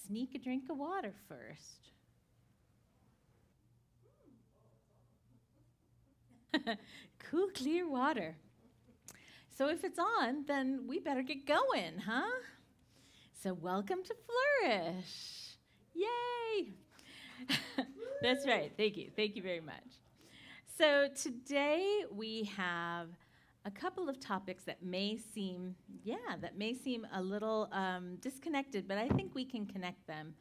sneak a drink of water first. Cool, clear water. So if it's on, then we better get going, huh? So welcome to Flrysh. Yay! That's right. Thank you. Thank you very much. So today we have a couple of topics that may seem a little disconnected, but I think we can connect them.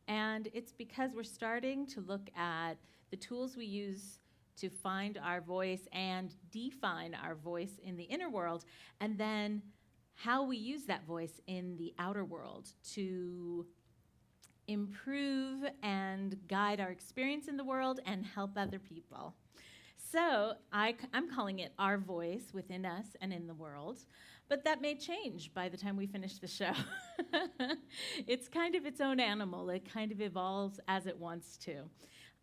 And it's because we're starting to look at the tools we use to find our voice and define our voice in the inner world, and then how we use that voice in the outer world to improve and guide our experience in the world and help other people. So I'm calling it Our Voice Within Us and in the World, but that may change by the time we finish the show. It's kind of its own animal. It kind of evolves as it wants to.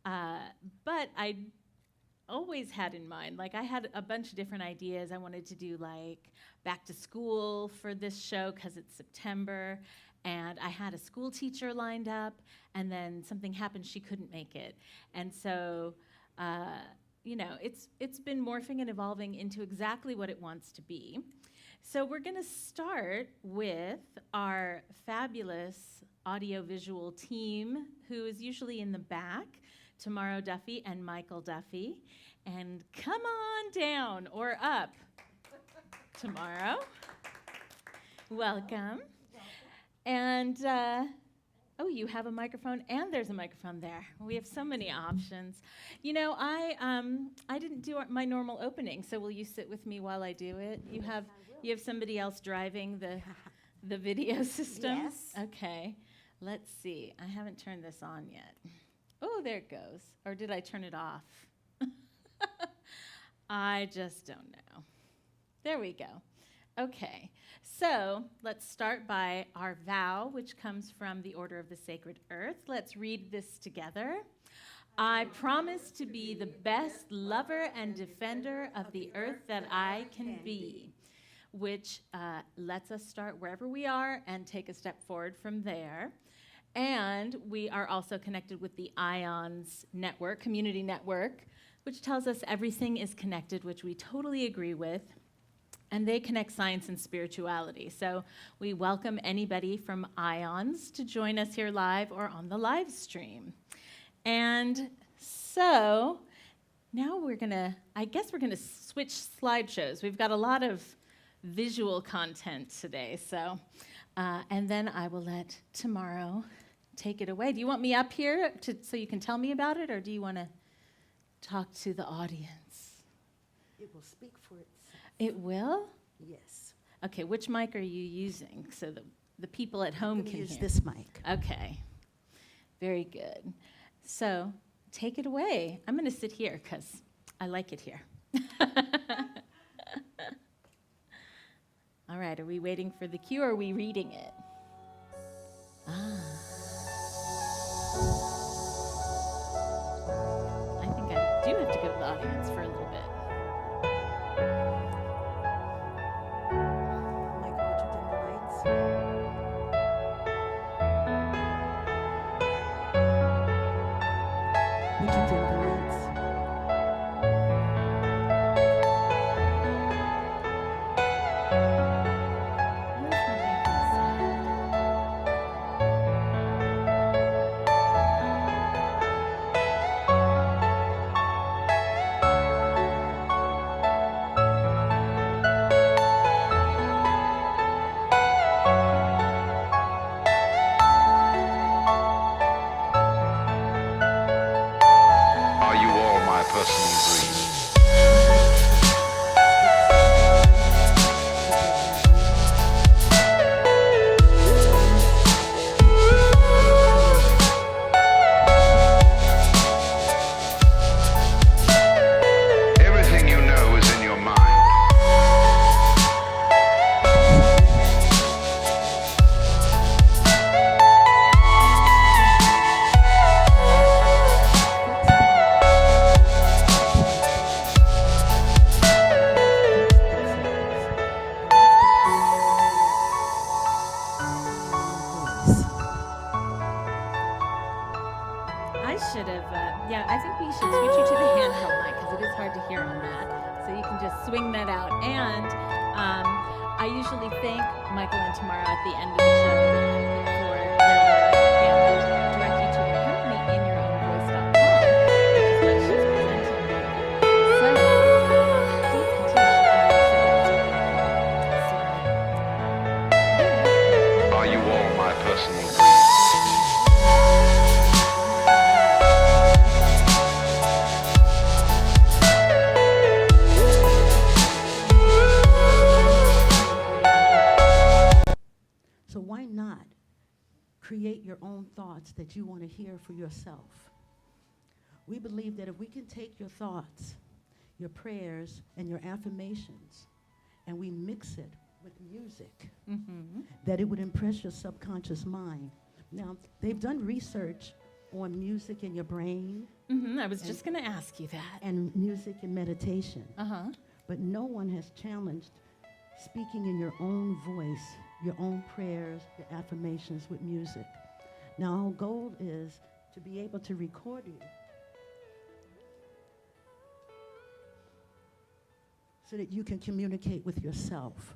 But I always had in mind, like I had a bunch of different ideas. I wanted to do like back to school for this show because it's September, and I had a school teacher lined up, and then something happened, she couldn't make it. And so, it's been morphing and evolving into exactly what it wants to be. So we're gonna start with our fabulous audiovisual team, who is usually in the back, Tomorrow Duffy and Michael Duffy. And come on down or up, Tomorrow. Welcome. And, you have a microphone, and there's a microphone there. We have so many options. You know, I didn't do my normal opening, so will you sit with me while I do it? You have somebody else driving the video system? Yes. Okay. Let's see. I haven't turned this on yet. Oh, there it goes. Or did I turn it off? I just don't know. There we go. Okay, so let's start by our vow, which comes from the Order of the Sacred Earth. Let's read this together. I promise to be the best lover and defender of the earth that I can be, which lets us start wherever we are and take a step forward from there. And we are also connected with the IONS network, community network, which tells us everything is connected, which we totally agree with. And they connect science and spirituality. So we welcome anybody from IONS to join us here live or on the live stream. And so now we're gonna switch slideshows. We've got a lot of visual content today. So, and then I will let Tomorrow take it away. Do you want me up here so you can tell me about it, or do you want to talk to the audience? It will speak for itself. It will? Yes. Okay, which mic are you using so that the people at home can use hear? this mic. Okay, very good. So take it away. I'm going to sit here because I like it here. All right, are we waiting for the cue or are we reading it? I think I do have to go to the audience for a little bit. Michael, would you dim the lights? Would you dim the lights? Where's my sad? should have, I think we should switch you to the handheld mic because it is hard to hear on that. So you can just swing that out. And I usually thank Michael and Tamara at the end of the show for their work and direct you to their company in your own voice.com, which is what she's presenting right now. So please continue. Are you all my personal dreams? So why not create your own thoughts that you want to hear for yourself? We believe that if we can take your thoughts, your prayers, and your affirmations, and we mix it with music, that it would impress your subconscious mind. Now, they've done research on music in your brain I was just going to ask you that. and music and meditation, Uh-huh. but no one has challenged speaking in your own voice, your own prayers, your affirmations with music. Now, our goal is to be able to record you so that you can communicate with yourself.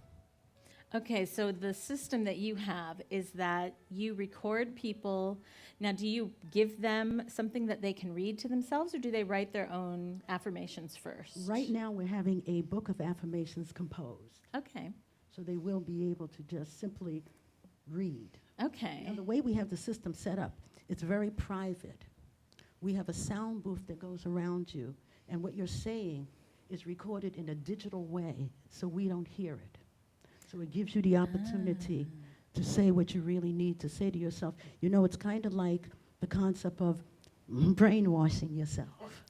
Okay, so the system that you have is that you record people. Now, do you give them something that they can read to themselves, or do they write their own affirmations first? Right now, we're having a book of affirmations composed, Okay, so they will be able to just simply read. okay. Now, the way we have the system set up, it's very private. We have a sound booth that goes around you, and what you're saying is recorded in a digital way, so we don't hear it. So it gives you the opportunity to say what you really need to say to yourself. You know, it's kind of like the concept of brainwashing yourself.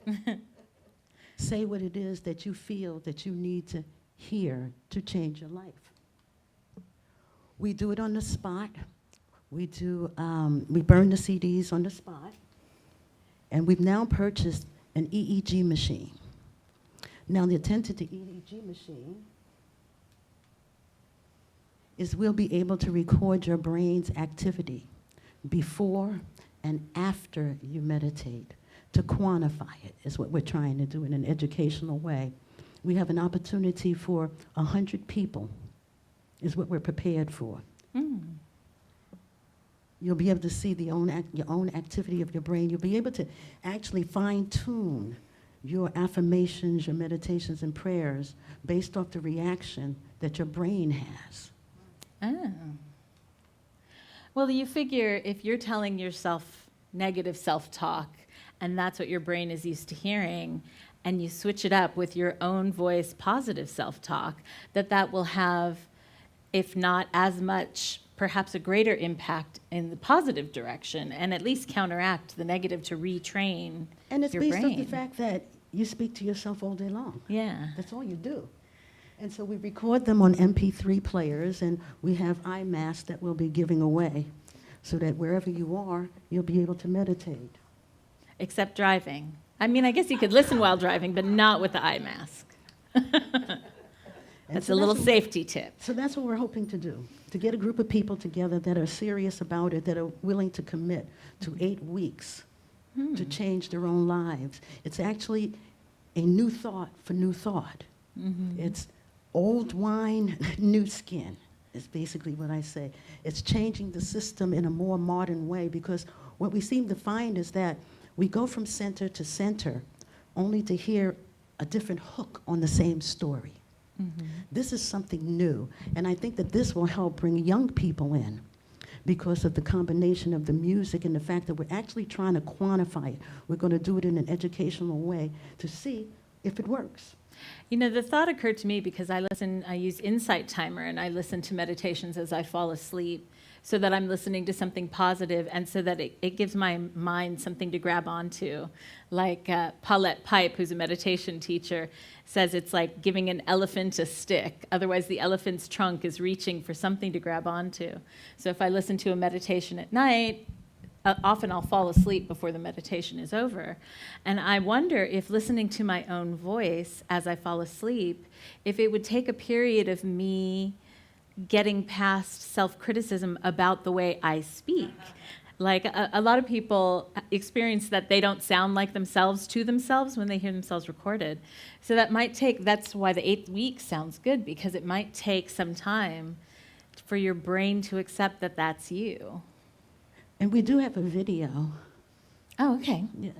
Say what it is that you feel that you need to hear to change your life. We do it on the spot. We burn the CDs on the spot. And we've now purchased an EEG machine. Now, the intent of the EEG machine is we'll be able to record your brain's activity before and after you meditate. To quantify it is what we're trying to do in an educational way. We have an opportunity for 100 people, is what we're prepared for. You'll be able to see your own activity of your brain. You'll be able to actually fine-tune your affirmations, your meditations, and prayers based off the reaction that your brain has. Oh. Well, you figure if you're telling yourself negative self-talk, and that's what your brain is used to hearing, and you switch it up with your own voice positive self-talk, that will have, if not as much, perhaps a greater impact in the positive direction, and at least counteract the negative to retrain And it's your based brain. on the fact that you speak to yourself all day long. Yeah. That's all you do. And so we record them on MP3 players, and we have eye masks that we'll be giving away so that wherever you are, you'll be able to meditate. Except driving. I mean, I guess you could listen while driving, but not with the eye mask. That's so a little what- safety tip. So that's what we're hoping to do, to get a group of people together that are serious about it, that are willing to commit to 8 weeks to change their own lives. It's actually a new thought for new thought. It's old wine, new skin, is basically what I say. It's changing the system in a more modern way, because what we seem to find is that we go from center to center only to hear a different hook on the same story. This is something new, and I think that this will help bring young people in because of the combination of the music and the fact that we're actually trying to quantify it. We're going to do it in an educational way to see if it works. You know, the thought occurred to me because I use Insight Timer, and I listen to meditations as I fall asleep so that I'm listening to something positive, and so that it gives my mind something to grab onto. Like Paulette Pipe, who's a meditation teacher, says it's like giving an elephant a stick. Otherwise, the elephant's trunk is reaching for something to grab onto. So if I listen to a meditation at night, often I'll fall asleep before the meditation is over. And I wonder if listening to my own voice as I fall asleep, if it would take a period of me getting past self-criticism about the way I speak. Like a lot of people experience that they don't sound like themselves to themselves when they hear themselves recorded. So that's why the 8 weeks sounds good, because it might take some time for your brain to accept that that's you. And we do have a video. Oh, okay. Yes.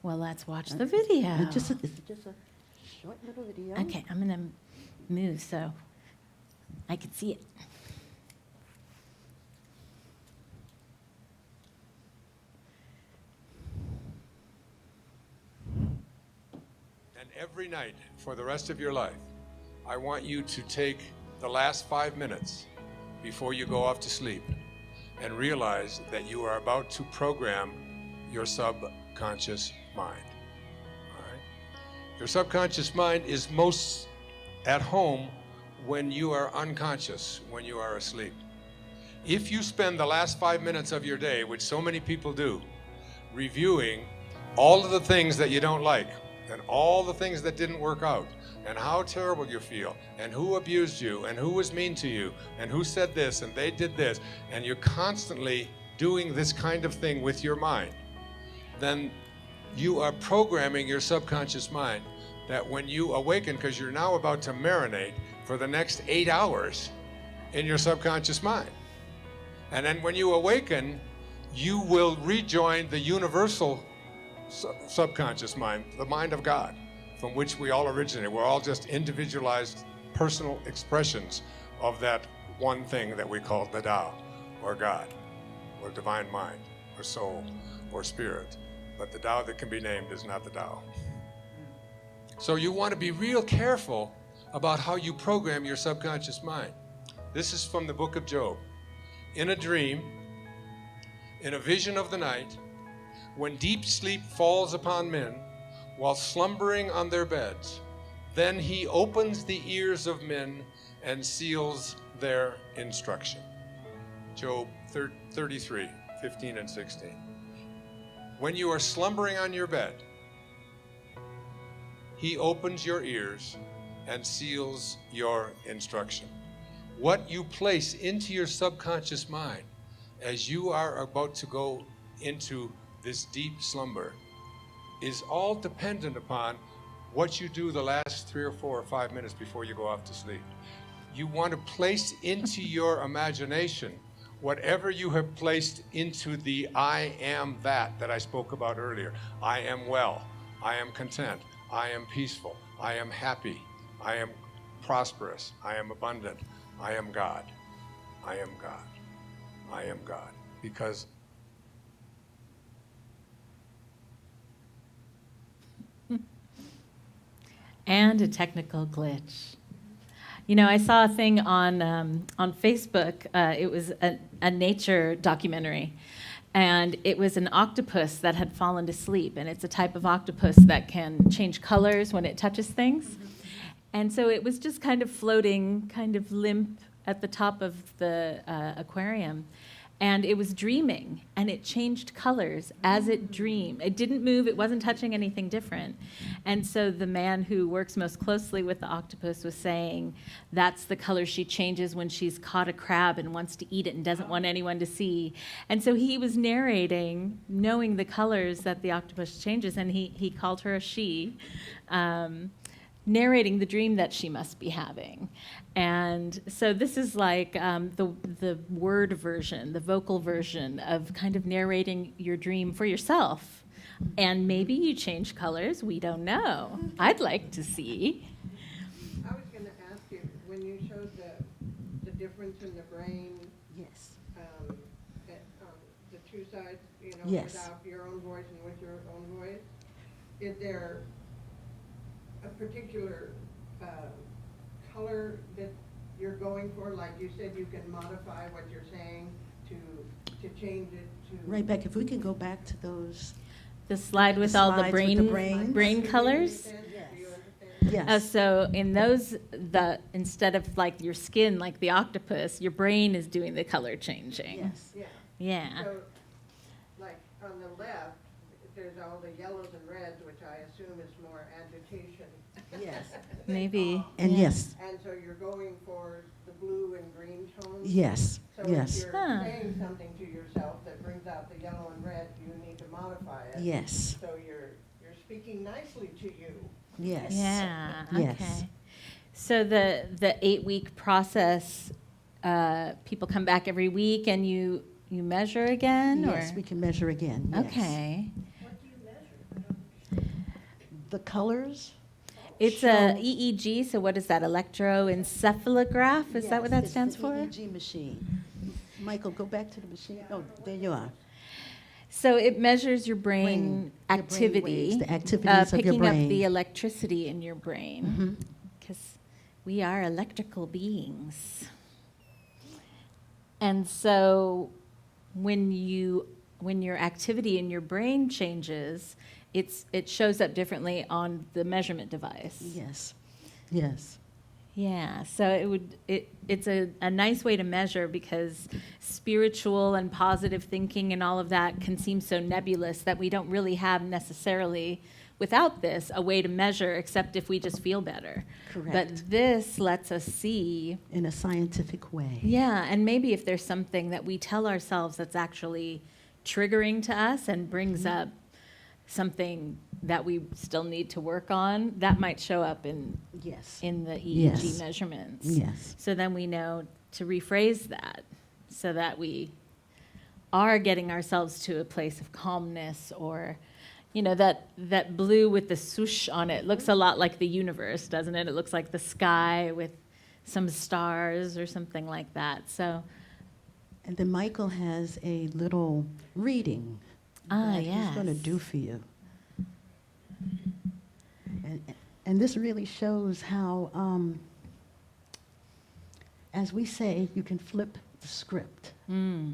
Well, let's watch the video. It's just a short little video. Okay, I'm going to move so I can see it. And every night for the rest of your life, I want you to take the last 5 minutes before you go off to sleep and realize that you are about to program your subconscious mind. All right? Your subconscious mind is most at home when you are unconscious, when you are asleep. If you spend the last 5 minutes of your day, which so many people do, reviewing all of the things that you don't like and all the things that didn't work out and how terrible you feel and who abused you and who was mean to you and who said this and they did this, and you're constantly doing this kind of thing with your mind, then you are programming your subconscious mind that when you awaken, because you're now about to marinate for the next 8 hours in your subconscious mind. And then when you awaken, you will rejoin the universal subconscious mind, the mind of God, from which we all originate. We're all just individualized personal expressions of that one thing that we call the Tao, or God, or divine mind, or soul, or spirit. But the Tao that can be named is not the Tao. So you want to be real careful about how you program your subconscious mind. This is from the book of Job. In a dream, in a vision of the night, when deep sleep falls upon men while slumbering on their beds, then he opens the ears of men and seals their instruction. Job 33, 15 and 16. When you are slumbering on your bed, he opens your ears and seals your instruction. What you place into your subconscious mind as you are about to go into this deep slumber is all dependent upon what you do the last 3 or 4 or 5 minutes before you go off to sleep. You want to place into your imagination whatever you have placed into the I am that I spoke about earlier. I am well, I am content, I am peaceful, I am happy, I am prosperous, I am abundant, I am God, I am God, I am God. Because And a technical glitch. You know, I saw a thing on Facebook. It was a nature documentary, and it was an octopus that had fallen to sleep. And it's a type of octopus that can change colors when it touches things. And so it was just kind of floating, kind of limp at the top of the aquarium. And it was dreaming, and it changed colors as it dreamed. It didn't move, it wasn't touching anything different. And so the man who works most closely with the octopus was saying that's the color she changes when she's caught a crab and wants to eat it and doesn't want anyone to see. And so he was narrating, knowing the colors that the octopus changes, and he called her a she, narrating the dream that she must be having. And so this is like the word version, the vocal version of kind of narrating your dream for yourself. And maybe you change colors, we don't know. I'd like to see. I was going to ask you, when you showed the difference in the brain, Yes. the two sides, you know, Yes. without your own voice and with your own voice, is there a particular color that you're going for? Like you said, you can modify what you're saying to change it to... Right, Beck, if we could go back to those. The slide with all the slides with the brain brains. colors. Do you understand? Yes. So in those, instead of like your skin, like the octopus, your brain is doing the color changing. Yes. Yeah. Yeah. So, like, on the left, there's all the yellows and reds, which I assume is more agitation. Yes. Maybe. And yeah. yes. And so you're going for the blue and green tones. Yes, So if yes, you're Huh. saying something to yourself that brings out the yellow and red, you need to modify it. yes, So you're speaking nicely to you. yes. Yeah. Yes. Okay. So the 8-week process, people come back every week and you measure again, Yes, or we can measure again, yes. okay. The colors? It's show- a EEG. So what is that? Electroencephalograph? Is that what that Yes, stands it's for? the EEG machine. Michael, go back to the machine. Oh, there you are. So it measures your brain Brain, your brain activity, waves, the activities of your picking up brain. the electricity in your brain, Mhm. because we are electrical beings. And so when your activity in your brain changes, it shows up differently on the measurement device. Yes, yes. Yeah, so it's a nice way to measure, because spiritual and positive thinking and all of that can seem so nebulous that we don't really have necessarily, without this, a way to measure except if we just feel better. Correct. But this lets us see, In a scientific way. yeah, and maybe if there's something that we tell ourselves that's actually triggering to us and brings up something that we still need to work on, that might show up in Yes, the EEG Yes. measurements. yes, So then we know to rephrase that so that we are getting ourselves to a place of calmness, or, that blue with the swoosh on it looks a lot like the universe, doesn't it? It looks like the sky with some stars or something like that. So, And then Michael has a little reading that he's going to yes. do for you. And this really shows how, as we say, you can flip the script. Mm.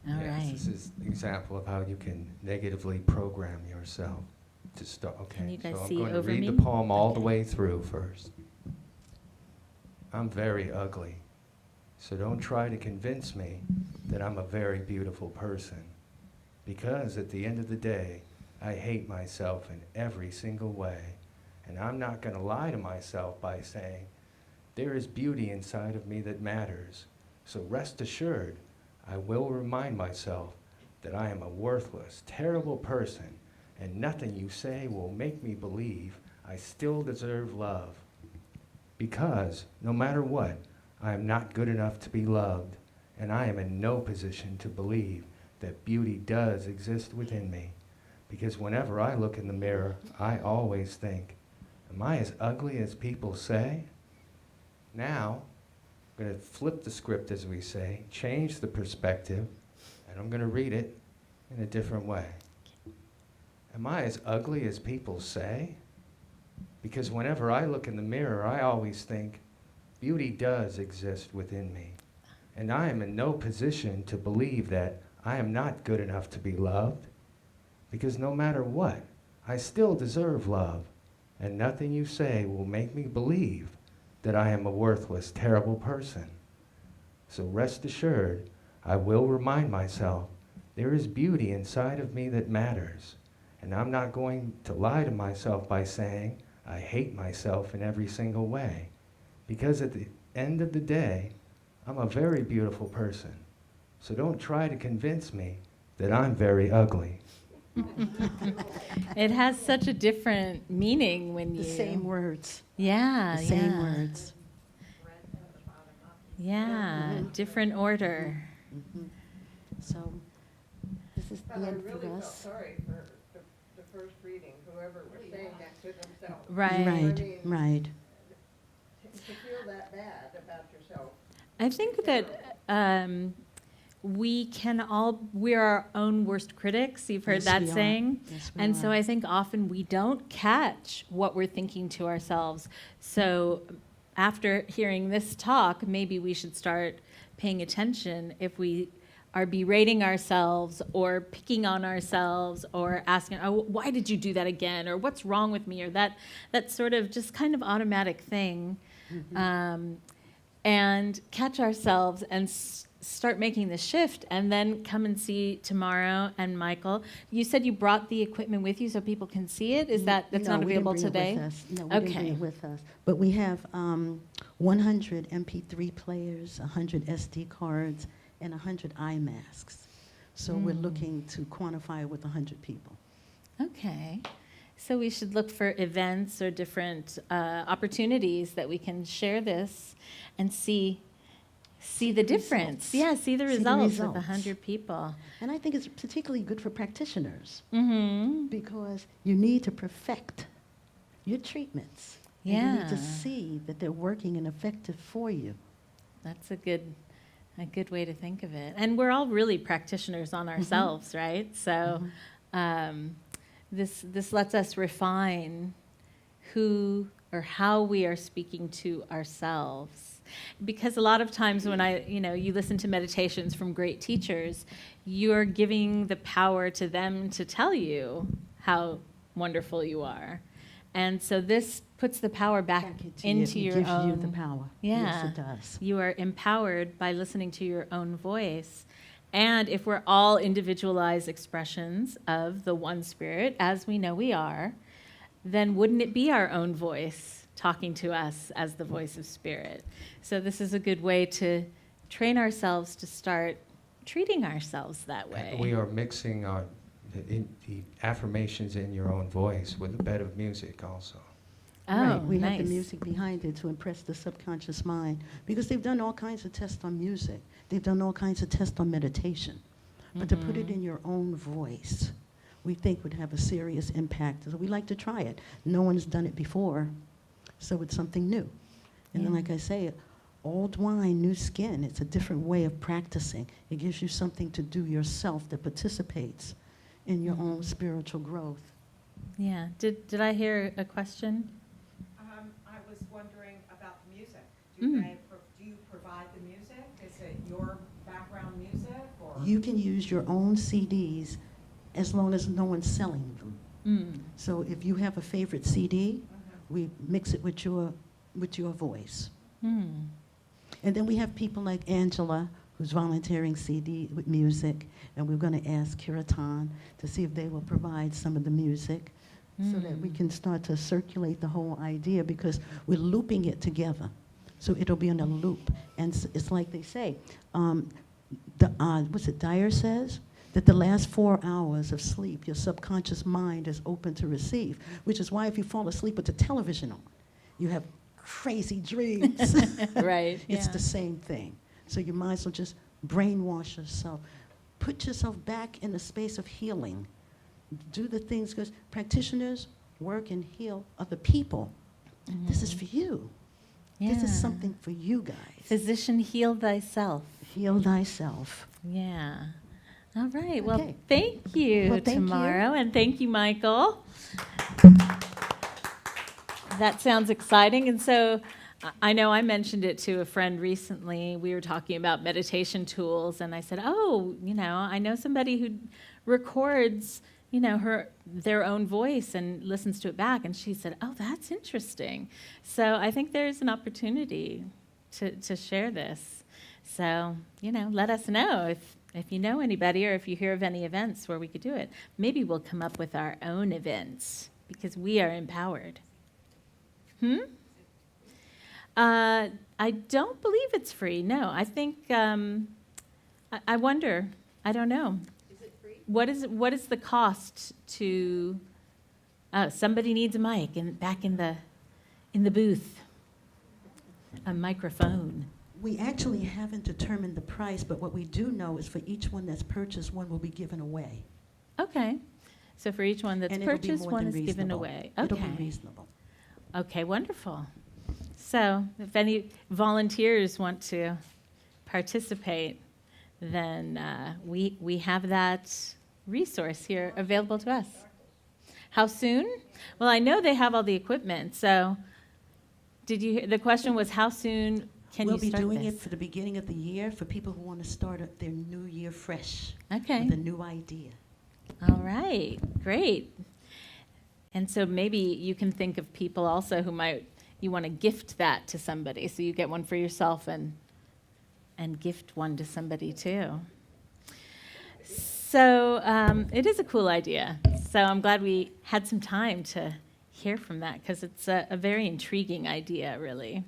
All Yes, right. this is an example of how you can negatively program yourself to start. Okay, Can you guys so see I'm going over to read me? the poem all the Okay. way through first. I'm very ugly, so don't try to convince me that I'm a very beautiful person, because at the end of the day, I hate myself in every single way, and I'm not going to lie to myself by saying, there is beauty inside of me that matters, so rest assured, I will remind myself that I am a worthless, terrible person, and nothing you say will make me believe I still deserve love. Because, no matter what, I am not good enough to be loved, and I am in no position to believe that beauty does exist within me. Because whenever I look in the mirror, I always think, am I as ugly as people say? Now, I'm going to flip the script, as we say, change the perspective, and I'm going to read it in a different way. Am I as ugly as people say? Because whenever I look in the mirror, I always think, beauty does exist within me. And I am in no position to believe that I am not good enough to be loved. Because no matter what, I still deserve love. And nothing you say will make me believe that I am a worthless, terrible person. So rest assured, I will remind myself there is beauty inside of me that matters. And I'm not going to lie to myself by saying I hate myself in every single way. Because at the end of the day, I'm a very beautiful person. So don't try to convince me that I'm very ugly. It has such a different meaning when you... The same words. Yeah, The same yeah. words. Yeah, different order. So this is But the I end really for felt us. sorry for the first reading, whoever was saying that to themselves. Right. Right, right. To feel that bad about yourself. I think that we're our own worst critics. You've heard Yes, that we are. saying. Yes, we And are. so I think often we don't catch what we're thinking to ourselves. So after hearing this talk, maybe we should start paying attention if we are berating ourselves or picking on ourselves or asking, oh, why did you do that again? Or what's wrong with me? Or that sort of just kind of automatic thing. and catch ourselves and start making the shift, and then come and see tomorrow. And Michael, you said you brought the equipment with you so people can see it. Is that's No, not we didn't available bring it today? with us. No, we didn't bring Okay. it with us. But we have 100 MP3 players, 100 SD cards, and 100 eye masks. So we're looking to quantify it with 100 people. Okay. So we should look for events or different opportunities that we can share this and see the difference. results. Yeah, see the See the results with results. 100 people. And I think it's particularly good for practitioners Mm-hmm. because you need to perfect your treatments. And you need to Yeah. see that they're working and effective for you. That's a good way to think of it. And we're all really practitioners on ourselves, right? So this lets us refine who or how we are speaking to ourselves. Because a lot of times when you listen to meditations from great teachers, you're giving the power to them to tell you how wonderful you are. And so this puts the power back into it your gives own. you the power. Yeah. Yes, it does. You are empowered by listening to your own voice. And if we're all individualized expressions of the one spirit, as we know we are, then wouldn't it be our own voice talking to us as the voice of spirit? So this is a good way to train ourselves to start treating ourselves that way. We are mixing the affirmations in your own voice with a bit of music also. Oh, Right, we nice. have the music behind it to impress the subconscious mind because they've done all kinds of tests on music. They've done all kinds of tests on meditation. But to put it in your own voice, we think would have a serious impact. So we like to try it. No one's done it before, so it's something new. And then, Yeah. like I say, old wine, new skin. It's a different way of practicing. It gives you something to do yourself that participates in your own spiritual growth. Yeah. Did I hear a question? I was wondering about the music. Mm. Do you provide the music? Is it your background music or? You can use your own CDs as long as no one's selling them. Mm. So if you have a favorite CD, we mix it with your voice. Mm. And then we have people like Angela, who's volunteering CD with music, and we're going to ask Kiratan to see if they will provide some of the music so that we can start to circulate the whole idea because we're looping it together. So it'll be on a loop. And it's like they say, Dyer says? That the last 4 hours of sleep, your subconscious mind is open to receive, which is why if you fall asleep with the television on, you have crazy dreams. Right. It's yeah. the same thing. So you might as well just brainwash yourself. Put yourself back in a space of healing. Do the things, because practitioners work and heal other people. This is for you. This is Yeah. something for you guys. Physician, heal thyself. Heal thyself. Yeah. All right. Well, Okay. thank you, Well, thank you. Tomorrow. And thank you, Michael. That sounds exciting. And so I know I mentioned it to a friend recently. We were talking about meditation tools, and I said, I know somebody who records, their own voice and listens to it back. And she said, oh, that's interesting. So I think there's an opportunity to share this. So, let us know if you know anybody or if you hear of any events where we could do it. Maybe we'll come up with our own events because we are empowered. I don't believe it's free. No, I think, I wonder. I don't know. Is it free? What is the cost to, somebody needs a mic back in the booth. A microphone. We actually haven't determined the price, but what we do know is for each one that's purchased, one will be given away. Okay. So for each one that's And it'll be purchased, more one than is given reasonable. away. It'll Okay. be reasonable. Okay, wonderful. So if any volunteers want to participate, then we have that resource here available to us. How soon? Well, I know they have all the equipment, so did you hear, the question was how soon can We'll you be start doing this? it for the beginning of the year for people who want to start their new year fresh Okay. with a new idea. All right, great. And so maybe you can think of people also who might you want to gift that to somebody. So you get one for yourself and gift one to somebody too. So it is a cool idea. So I'm glad we had some time to hear from that, because it's a very intriguing idea, really.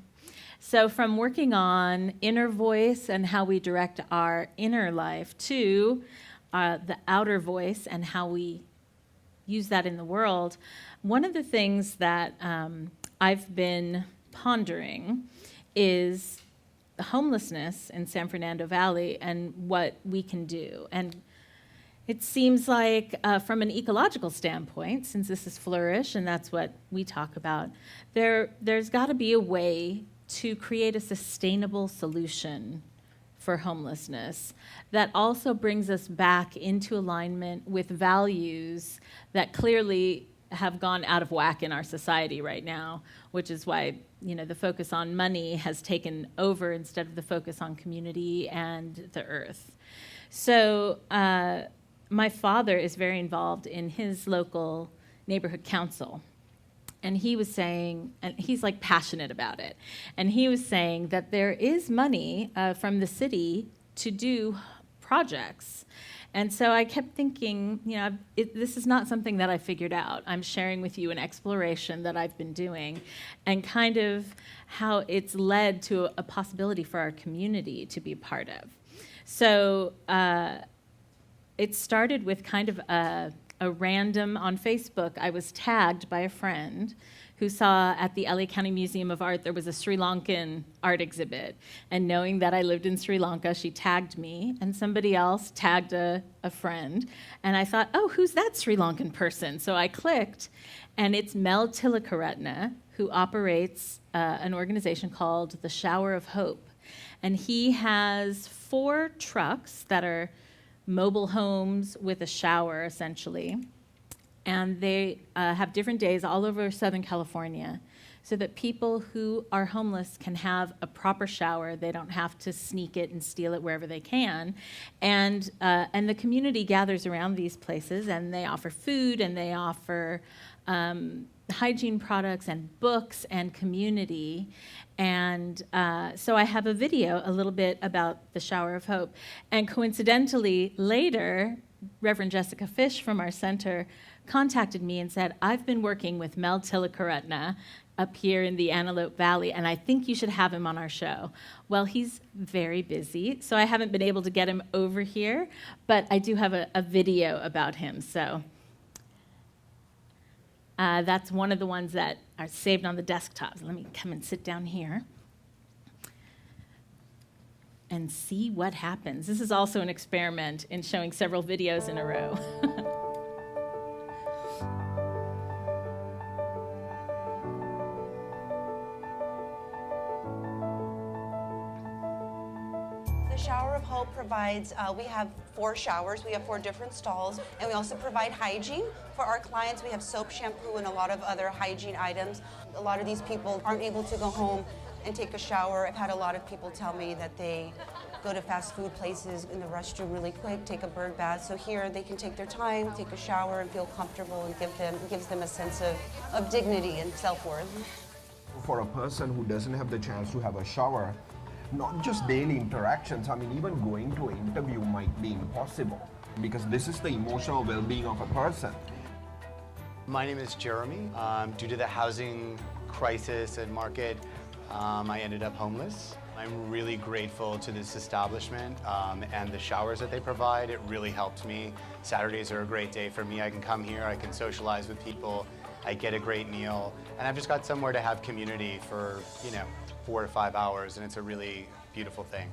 So from working on inner voice and how we direct our inner life to the outer voice and how we use that in the world, one of the things that I've been pondering is homelessness in San Fernando Valley and what we can do. And it seems like from an ecological standpoint, since this is Flrysh and that's what we talk about, there's got to be a way to create a sustainable solution for homelessness that also brings us back into alignment with values that clearly have gone out of whack in our society right now, which is why, you know, the focus on money has taken over instead of the focus on community and the earth. So my father is very involved in his local neighborhood council. And he was saying, and he's like passionate about it, and he was saying that there is money from the city to do projects. And so I kept thinking, you know, this is not something that I figured out. I'm sharing with you an exploration that I've been doing and kind of how it's led to a possibility for our community to be part of. So it started with kind of a random, on Facebook, I was tagged by a friend who saw at the LA County Museum of Art there was a Sri Lankan art exhibit. And knowing that I lived in Sri Lanka, she tagged me, and somebody else tagged a friend. And I thought, oh, who's that Sri Lankan person? So I clicked, and it's Mel Tilakaratne, who operates an organization called the Shower of Hope. And he has 4 trucks that are mobile homes with a shower, essentially. And they have different days all over Southern California so that people who are homeless can have a proper shower. They don't have to sneak it and steal it wherever they can. And the community gathers around these places, and they offer food, and they offer hygiene products and books and community. And so I have a video a little bit about the Shower of Hope. And coincidentally, later, Reverend Jessica Fish from our center contacted me and said, I've been working with Mel Tilakaratne up here in the Antelope Valley, and I think you should have him on our show. Well, he's very busy, so I haven't been able to get him over here, but I do have a video about him. So that's one of the ones that are saved on the desktops. Let me come and sit down here and see what happens. This is also an experiment in showing several videos in a row. Shower of Hope provides, we have 4 showers, we have 4 different stalls, and we also provide hygiene for our clients. We have soap, shampoo, and a lot of other hygiene items. A lot of these people aren't able to go home and take a shower. I've had a lot of people tell me that they go to fast food places in the restroom really quick, take a bird bath. So here they can take their time, take a shower, and feel comfortable, and gives them a sense of dignity and self-worth. For a person who doesn't have the chance to have a shower, not just daily interactions, I mean, even going to an interview might be impossible because this is the emotional well-being of a person. My name is Jeremy. Due to the housing crisis and market, I ended up homeless. I'm really grateful to this establishment and the showers that they provide. It really helped me. Saturdays are a great day for me. I can come here, I can socialize with people, I get a great meal, and I've just got somewhere to have community for, 4 to 5 hours, and it's a really beautiful thing.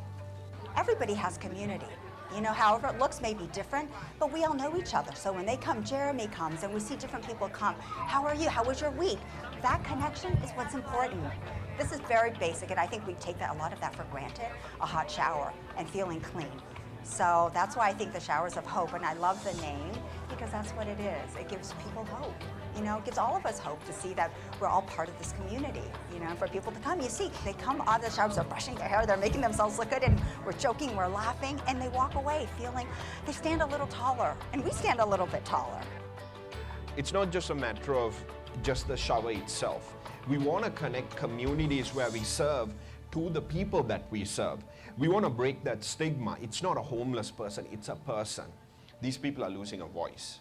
Everybody has community. However it looks may be different, but we all know each other. So when they come, Jeremy comes, and we see different people come. How are you? How was your week? That connection is what's important. This is very basic, and I think we take a lot of that for granted, a hot shower and feeling clean. So that's why I think the Showers of Hope, and I love the name, because that's what it is. It gives people hope. It gives all of us hope to see that we're all part of this community. And for people to come, you see, they come out of the showers, they're brushing their hair, they're making themselves look good, and we're joking, we're laughing, and they walk away feeling they stand a little taller, and we stand a little bit taller. It's not just a matter of just the shower itself. We want to connect communities where we serve to the people that we serve. We want to break that stigma. It's not a homeless person, it's a person. These people are losing a voice.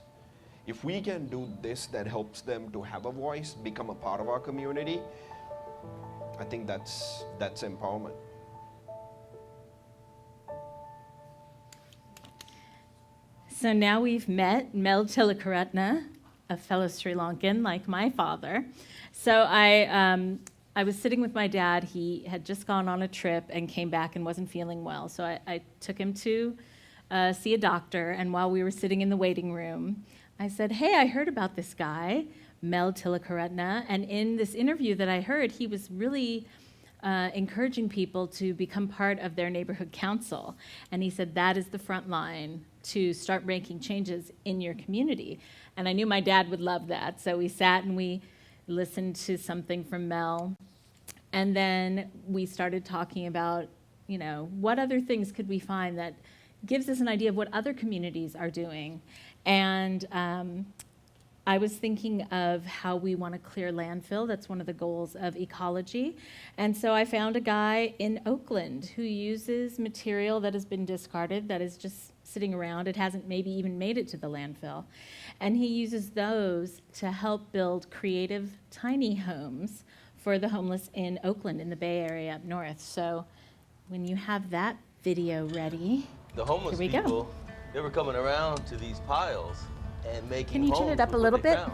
If we can do this that helps them to have a voice, become a part of our community, I think that's empowerment. So now we've met Mel Tilakaratna, a fellow Sri Lankan like my father. So I was sitting with my dad. He had just gone on a trip and came back and wasn't feeling well. So I took him to see a doctor. And while we were sitting in the waiting room, I said, hey, I heard about this guy, Mel Tilakaratna. And in this interview that I heard, he was really encouraging people to become part of their neighborhood council. And he said that is the front line to start making changes in your community. And I knew my dad would love that. So we sat and we listened to something from Mel. And then we started talking about, you know, what other things could we find that gives us an idea of what other communities are doing. And I was thinking of how we want to clear landfill. That's one of the goals of ecology. And so I found a guy in Oakland who uses material that has been discarded, that is just sitting around. It hasn't maybe even made it to the landfill. And he uses those to help build creative tiny homes for the homeless in Oakland, in the Bay Area up north. So when you have that video ready, the homeless here we people, go. They were coming around to these piles and making Can you homes turn it up with a little what they bit? found.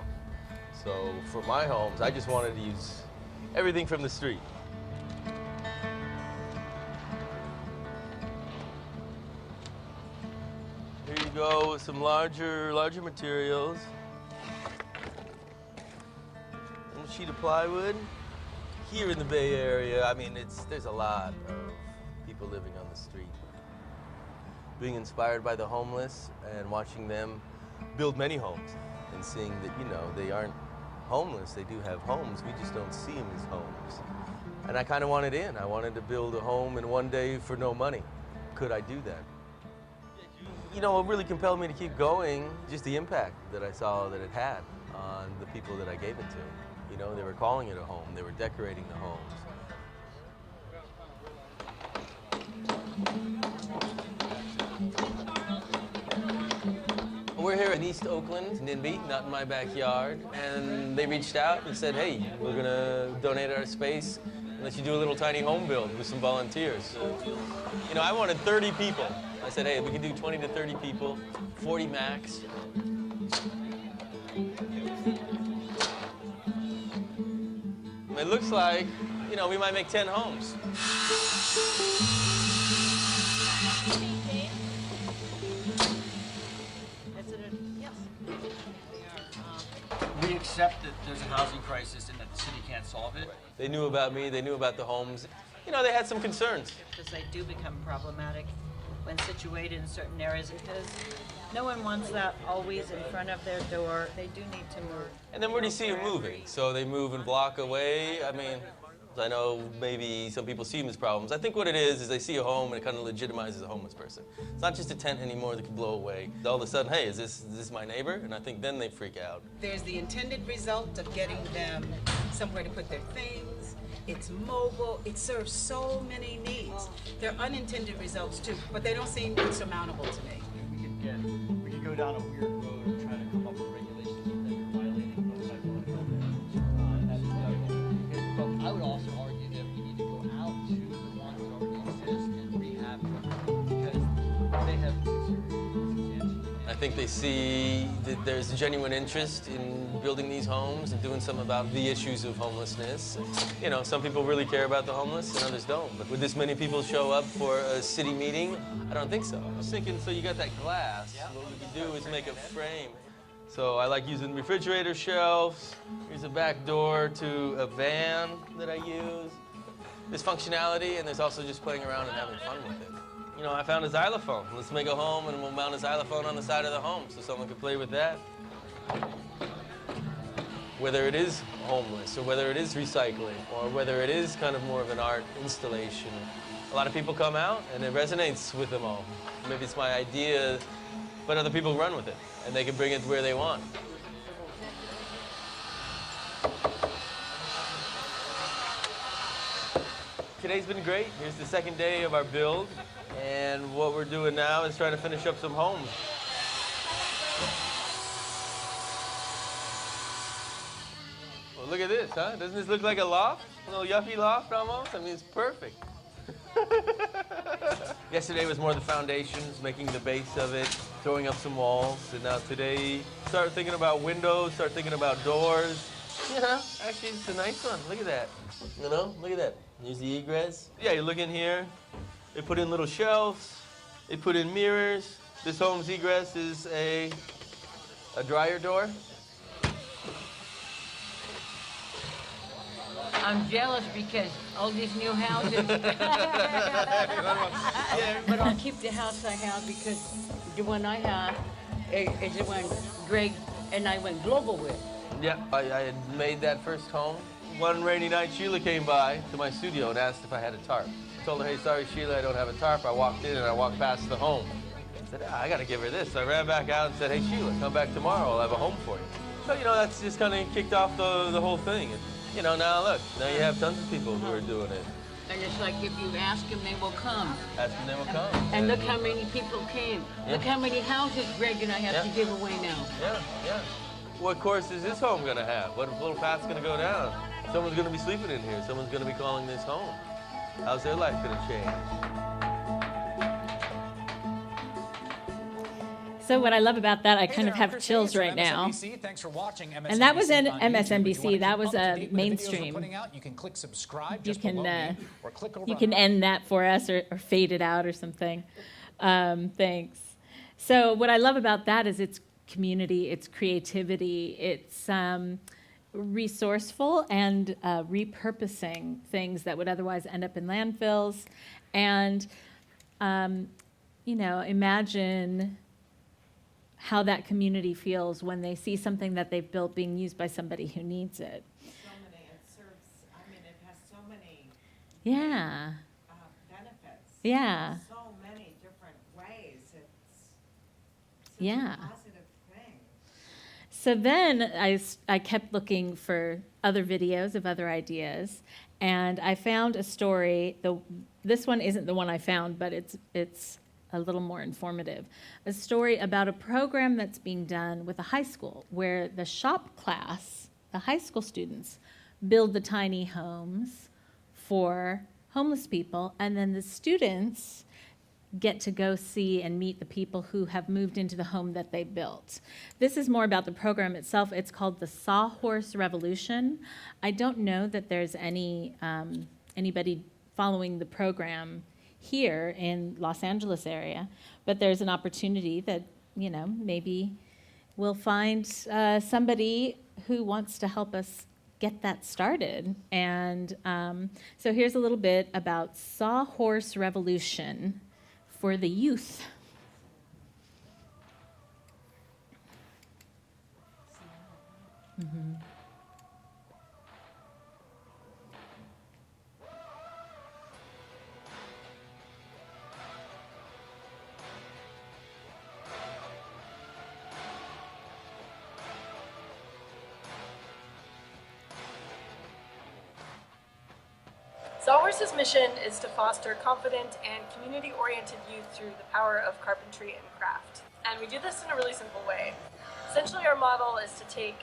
So for my homes, I just wanted to use everything from the street. Here you go with some larger materials. A sheet of plywood. Here in the Bay Area, I mean, there's a lot of people living on the street. Being inspired by the homeless and watching them build many homes and seeing that, you know, they aren't homeless, they do have homes, we just don't see them as homes. And I kind of wanted in. I wanted to build a home in one day for no money. Could I do that? You know, what really compelled me to keep going, just the impact that I saw that it had on the people that I gave it to. You know, they were calling it a home, they were decorating the homes. We're here in East Oakland, NIMBY, not in my backyard, and they reached out and said, hey, we're gonna donate our space and let you do a little tiny home build with some volunteers. You know, I wanted 30 people. I said, hey, we can do 20 to 30 people, 40 max. It looks like, you know, we might make 10 homes. We accept that there's a housing crisis and that the city can't solve it. They knew about me, they knew about the homes. You know, they had some concerns. Because they do become problematic when situated in certain areas, because no one wants that always in front of their door. They do need to move. And then where do you see them moving? So they move and block away. I mean, I know maybe some people see them as problems. I think what it is they see a home and it kind of legitimizes a homeless person. It's not just a tent anymore that can blow away. All of a sudden, hey, is this my neighbor? And I think then they freak out. There's the intended result of getting them somewhere to put their things. It's mobile. It serves so many needs. There are unintended results too, but they don't seem insurmountable to me. We could go down a weird road and try to come up with regulations that are violating those type of buildings. But I would also argue that we need to go out to the ones that already exist and rehab them because they have serious. I think they see that there's a genuine interest in building these homes and doing something about the issues of homelessness. You know, some people really care about the homeless and others don't. But would this many people show up for a city meeting? I don't think so. I was thinking, so you got that glass. What we could do is make a frame. So I like using refrigerator shelves. Here's a back door to a van that I use. There's functionality and there's also just playing around and having fun with it. You know, I found a xylophone. Let's make a home and we'll mount a xylophone on the side of the home so someone can play with that. Whether it is homeless or whether it is recycling or whether it is kind of more of an art installation, a lot of people come out and it resonates with them all. Maybe it's my idea, but other people run with it and they can bring it where they want. Today's been great. Here's the second day of our build, and what we're doing now is trying to finish up some homes. Well, look at this, huh? Doesn't this look like a loft? A little yuppie loft almost? I mean, it's perfect. Yesterday was more the foundations, making the base of it, throwing up some walls, and now today, start thinking about windows, start thinking about doors. Yeah, actually, it's a nice one. Look at that. You know, look at that. Here's the egress. Yeah, you look in here. They put in little shelves. They put in mirrors. This home's egress is a dryer door. I'm jealous because all these new houses. But I'll keep the house I have because the one I have is the one Greg and I went global with. Yeah, I had made that first home. One rainy night, Sheila came by to my studio and asked if I had a tarp. I told her, hey, sorry, Sheila, I don't have a tarp. I walked in and I walked past the home. I said, I gotta give her this. So I ran back out and said, hey, Sheila, come back tomorrow. I'll have a home for you. So, you know, that's just kind of kicked off the whole thing. And, you know, now look, now you have tons of people who are doing it. And it's like if you ask them, they will come. Ask them, they will come. And look how many people came. Yeah. Look how many houses Greg and I have to give away now. Yeah, yeah. What course is this home gonna have? What little path's gonna go down? Someone's gonna be sleeping in here. Someone's gonna be calling this home. How's their life gonna change? So what I love about that, I kind of have chills right now. Thanks for watching MSNBC. And that was in on YouTube. If you wanna MSNBC. keep That was up to a date with the videos we're mainstream. putting out, you can click subscribe You just below can me, or click over you on can end that for us or fade it out or something. Thanks. So what I love about that is it's community, it's creativity, it's resourceful and repurposing things that would otherwise end up in landfills. And, you know, imagine how that community feels when they see something that they've built being used by somebody who needs it. So many, it serves, I mean, it has so many Yeah. benefits. Yeah. So many different ways. It's such Yeah. a positive thing. So then I kept looking for other videos of other ideas, and I found a story. This one isn't the one I found, but it's a little more informative. A story about a program that's being done with a high school where the shop class, the high school students, build the tiny homes for homeless people, and then the students get to go see and meet the people who have moved into the home that they built. This is more about the program itself. It's called the Sawhorse Revolution. I don't know that there's anybody following the program here in Los Angeles area, but there's an opportunity that, you know, maybe we'll find somebody who wants to help us get that started. And so here's a little bit about Sawhorse Revolution for the youth. Mm-hmm. Sawhorse's mission is to foster confident and community-oriented youth through the power of carpentry and craft. And we do this in a really simple way. Essentially, our model is to take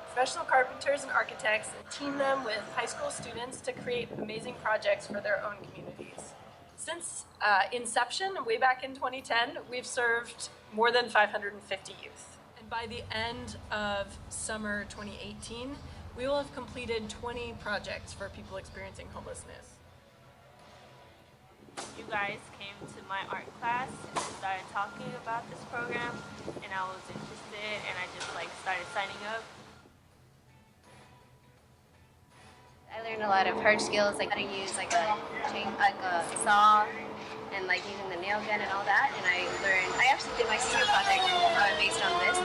professional carpenters and architects and team them with high school students to create amazing projects for their own communities. Since inception, way back in 2010, we've served more than 550 youth. And by the end of summer 2018, we will have completed 20 projects for people experiencing homelessness. You guys came to my art class and started talking about this program, and I was interested, and I just started signing up. I learned a lot of hard skills, like how to use a saw and using the nail gun and all that. And I actually did my senior project based on this.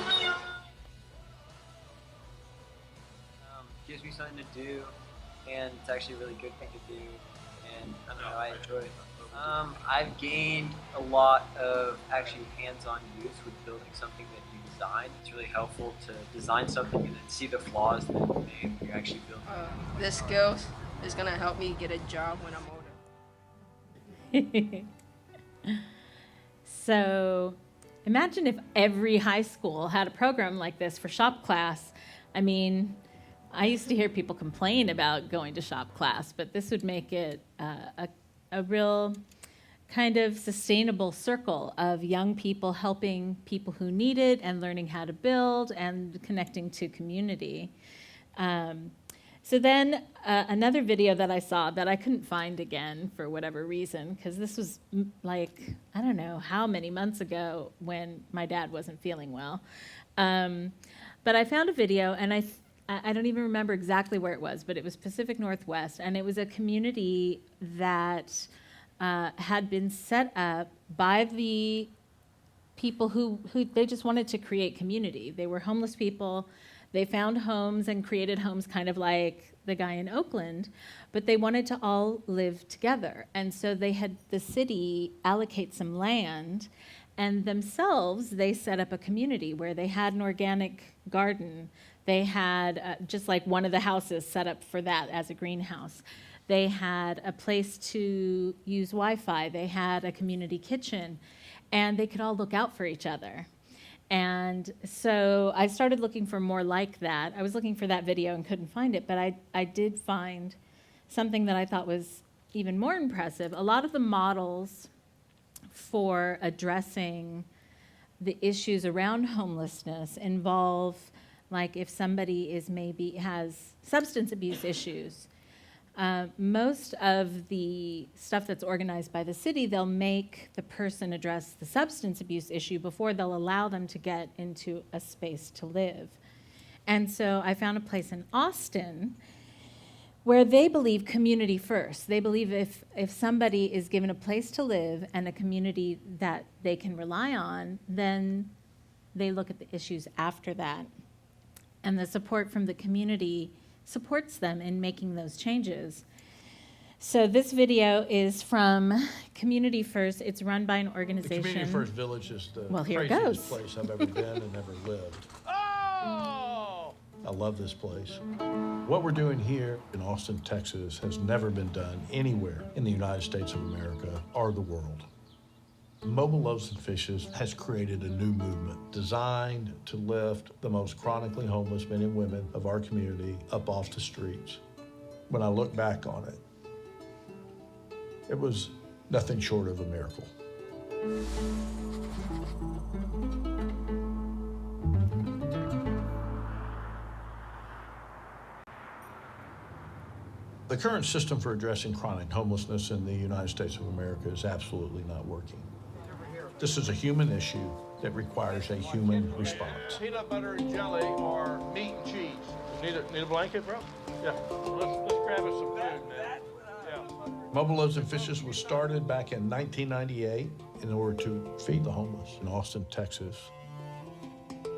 Gives me something to do, and it's actually a really good thing to do, and I don't know, I enjoy it. I've gained a lot of actually hands-on use with building something that you design. It's really helpful to design something and then see the flaws that you made when you're actually building it. The skills is gonna help me get a job when I'm older. So imagine if every high school had a program like this for shop class. I mean, I used to hear people complain about going to shop class, but this would make it a real kind of sustainable circle of young people helping people who need it and learning how to build and connecting to community. So then another video that I saw that I couldn't find again for whatever reason, because this was like, I don't know how many months ago when my dad wasn't feeling well. But I found a video, and I don't even remember exactly where it was, but it was Pacific Northwest, and it was a community that had been set up by the people who they just wanted to create community. They were homeless people. They found homes and created homes kind of like the guy in Oakland, but they wanted to all live together. And so they had the city allocate some land, and themselves, they set up a community where they had an organic garden. They had just like one of the houses set up for that as a greenhouse. They had a place to use Wi-Fi. They had a community kitchen, and they could all look out for each other. And so I started looking for more like that. I was looking for that video and couldn't find it, but I did find something that I thought was even more impressive. A lot of the models for addressing the issues around homelessness involve, like if somebody has substance abuse issues. Most of the stuff that's organized by the city, they'll make the person address the substance abuse issue before they'll allow them to get into a space to live. And so I found a place in Austin where they believe community first. They believe if somebody is given a place to live and a community that they can rely on, then they look at the issues after that. And the support from the community supports them in making those changes. So this video is from Community First. It's run by an organization. The Community First Village is the here it craziest goes. place I've ever been and ever lived. Oh! I love this place. What we're doing here in Austin, Texas has never been done anywhere in the United States of America or the world. Mobile Loaves and Fishes has created a new movement designed to lift the most chronically homeless men and women of our community up off the streets. When I look back on it, it was nothing short of a miracle. The current system for addressing chronic homelessness in the United States of America is absolutely not working. This is a human issue that requires a human response. Peanut butter and jelly or meat and cheese. Need a blanket, bro? Yeah. Let's grab us some food, man. Yeah. Mobile Loaves and Fishes was started back in 1998 in order to feed the homeless in Austin, Texas.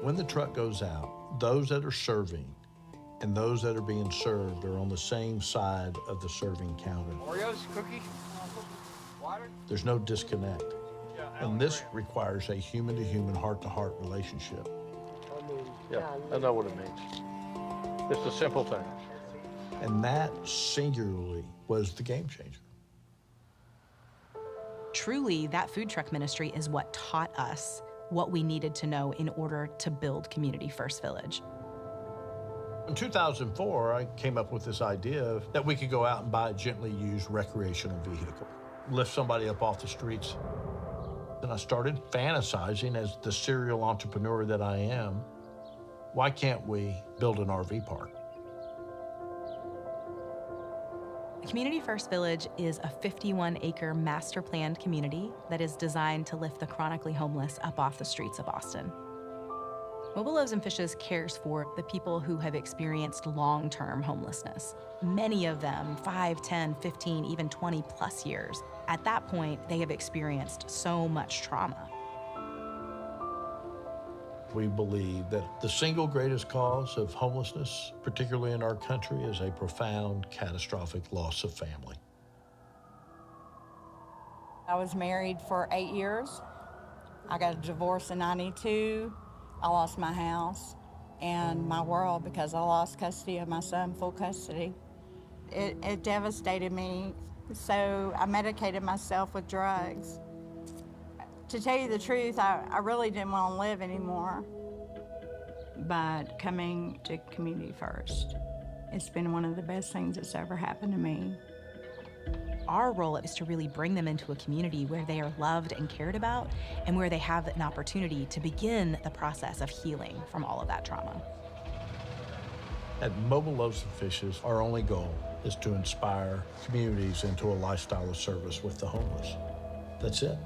When the truck goes out, those that are serving and those that are being served are on the same side of the serving counter. Oreos, cookie, water. There's no disconnect. And this requires a human-to-human, heart-to-heart relationship. Yeah, I know what it means. It's the simple things. And that singularly was the game changer. Truly, that food truck ministry is what taught us what we needed to know in order to build Community First Village. In 2004, I came up with this idea that we could go out and buy a gently used recreational vehicle, lift somebody up off the streets. And I started fantasizing as the serial entrepreneur that I am, why can't we build an RV park? Community First Village is a 51-acre master planned community that is designed to lift the chronically homeless up off the streets of Austin. Mobile Loaves and Fishes cares for the people who have experienced long-term homelessness. Many of them 5, 10, 15, even 20 plus years. At that point, they have experienced so much trauma. We believe that the single greatest cause of homelessness, particularly in our country, is a profound, catastrophic loss of family. I was married for 8 years. I got a divorce in '92. I lost my house and my world because I lost custody of my son, full custody. It devastated me, so I medicated myself with drugs. To tell you the truth, I really didn't want to live anymore. But coming to Community First, it's been one of the best things that's ever happened to me. Our role is to really bring them into a community where they are loved and cared about, and where they have an opportunity to begin the process of healing from all of that trauma. At Mobile Loaves and Fishes, our only goal is to inspire communities into a lifestyle of service with the homeless. That's it.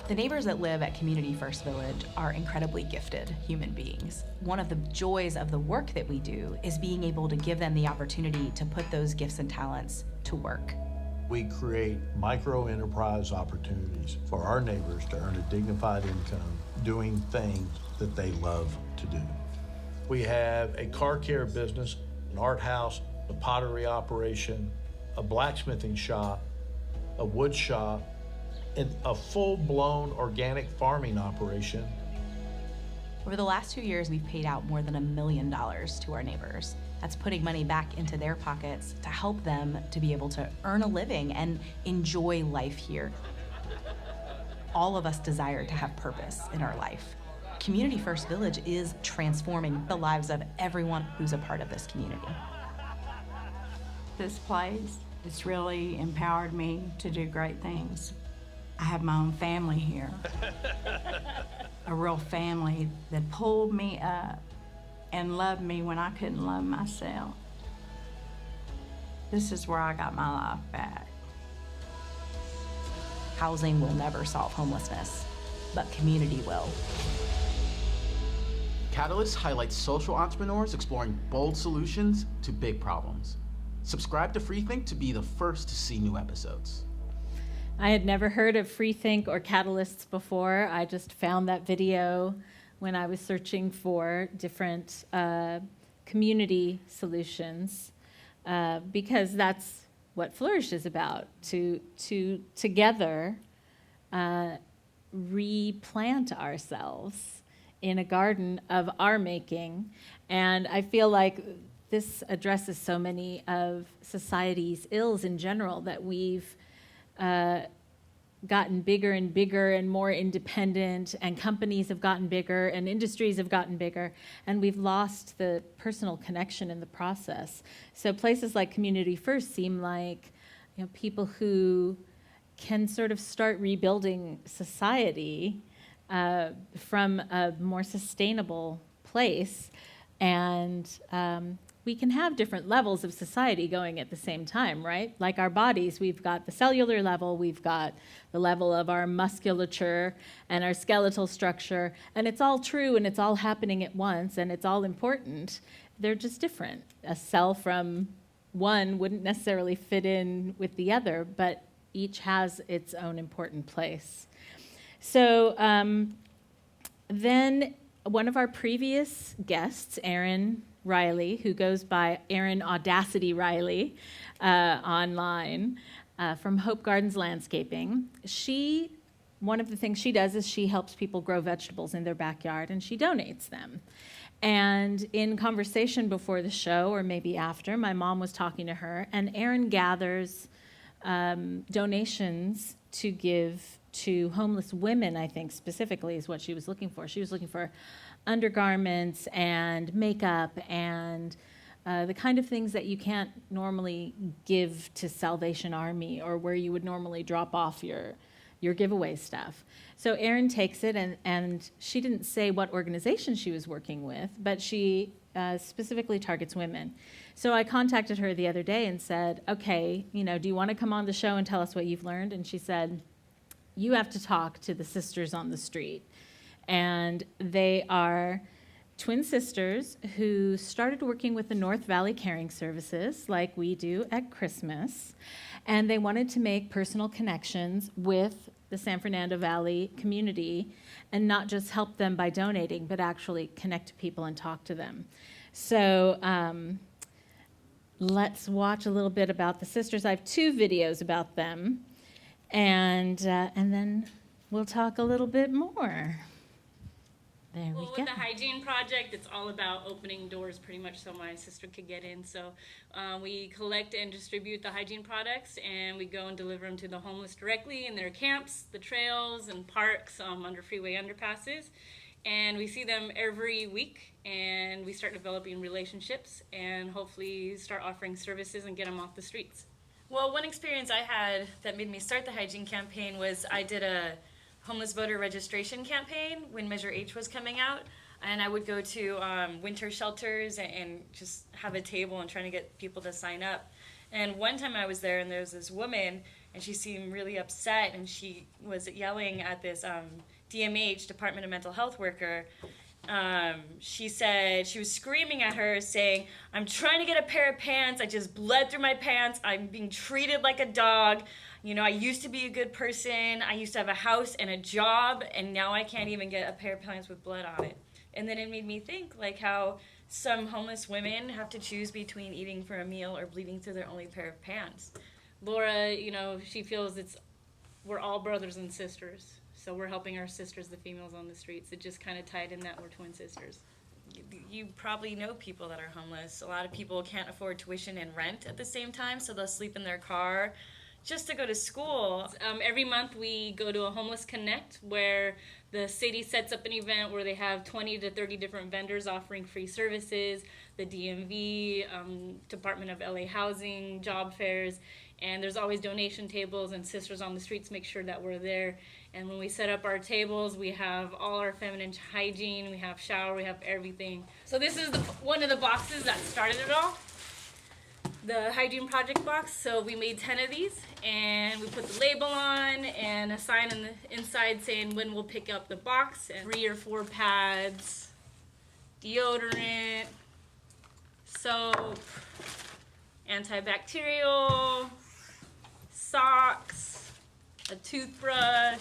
The neighbors that live at Community First Village are incredibly gifted human beings. One of the joys of the work that we do is being able to give them the opportunity to put those gifts and talents to work. We create micro-enterprise opportunities for our neighbors to earn a dignified income doing things that they love to do. We have a car care business, an art house, a pottery operation, a blacksmithing shop, a wood shop, and a full-blown organic farming operation. Over the last 2 years, we've paid out more than $1 million to our neighbors. That's putting money back into their pockets to help them to be able to earn a living and enjoy life here. All of us desire to have purpose in our life. Community First Village is transforming the lives of everyone who's a part of this community. This place, it's really empowered me to do great things. I have my own family here. A real family that pulled me up and loved me when I couldn't love myself. This is where I got my life back. Housing will never solve homelessness, but community will. Catalyst highlights social entrepreneurs exploring bold solutions to big problems. Subscribe to Freethink to be the first to see new episodes. I had never heard of Freethink or Catalysts before. I just found that video when I was searching for different community solutions, because that's what Flrysh is about, to together replant ourselves in a garden of our making. And I feel like this addresses so many of society's ills in general, that we've gotten bigger and bigger and more independent, and companies have gotten bigger and industries have gotten bigger, and we've lost the personal connection in the process. So places like Community First seem like, you know, people who can sort of start rebuilding society from a more sustainable place, and we can have different levels of society going at the same time, right? Like our bodies, we've got the cellular level, we've got the level of our musculature and our skeletal structure, and it's all true and it's all happening at once and it's all important. They're just different. A cell from one wouldn't necessarily fit in with the other, but each has its own important place. So then one of our previous guests, Erin Riley, who goes by Erin Audacity Riley online, from Hope Gardens Landscaping. One of the things she does is she helps people grow vegetables in their backyard, and she donates them. And in conversation before the show, or maybe after, my mom was talking to her, and Erin gathers donations to give to homeless women, I think specifically is what she was looking for. She was looking for undergarments and makeup and the kind of things that you can't normally give to Salvation Army, or where you would normally drop off your giveaway stuff. So Erin takes it, and she didn't say what organization she was working with, but she specifically targets women. So I contacted her the other day and said, okay, do you want to come on the show and tell us what you've learned? And she said, you have to talk to the Sisters on the Street. And they are twin sisters who started working with the North Valley Caring Services, like we do at Christmas, and they wanted to make personal connections with the San Fernando Valley community and not just help them by donating, but actually connect to people and talk to them. So let's watch a little bit about the sisters. I have 2 videos about them, and then we'll talk a little bit more. There we Well, go. with the hygiene project, it's all about opening doors pretty much so my sister could get in. So we collect and distribute the hygiene products, and we go and deliver them to the homeless directly in their camps, the trails, and parks under freeway underpasses. And we see them every week, and we start developing relationships and hopefully start offering services and get them off the streets. Well, one experience I had that made me start the hygiene campaign was I did a homeless voter registration campaign when Measure H was coming out, and I would go to winter shelters and just have a table and trying to get people to sign up. And one time I was there, and there was this woman, and she seemed really upset, and she was yelling at this DMH, Department of Mental Health worker. She said, she was screaming at her saying, "I'm trying to get a pair of pants, I just bled through my pants, I'm being treated like a dog. You know, I used to be a good person, I used to have a house and a job, and now I can't even get a pair of pants with blood on it." And then it made me think, like, how some homeless women have to choose between eating for a meal or bleeding through their only pair of pants. Laura, you know, she feels we're all brothers and sisters. So we're helping our sisters, the females on the streets. It just kind of tied in that we're twin sisters. You probably know people that are homeless. A lot of people can't afford tuition and rent at the same time, so they'll sleep in their car just to go to school. Every month we go to a Homeless Connect where the city sets up an event where they have 20 to 30 different vendors offering free services, the DMV, Department of LA Housing, job fairs, and there's always donation tables, and Sisters on the Streets make sure that we're there. And when we set up our tables, we have all our feminine hygiene, we have shower, we have everything. So this is one of the boxes that started it all, the hygiene project box. So we made 10 of these, and we put the label on and a sign on the inside saying when we'll pick up the box, and 3 or 4 pads, deodorant, soap, antibacterial, socks, a toothbrush,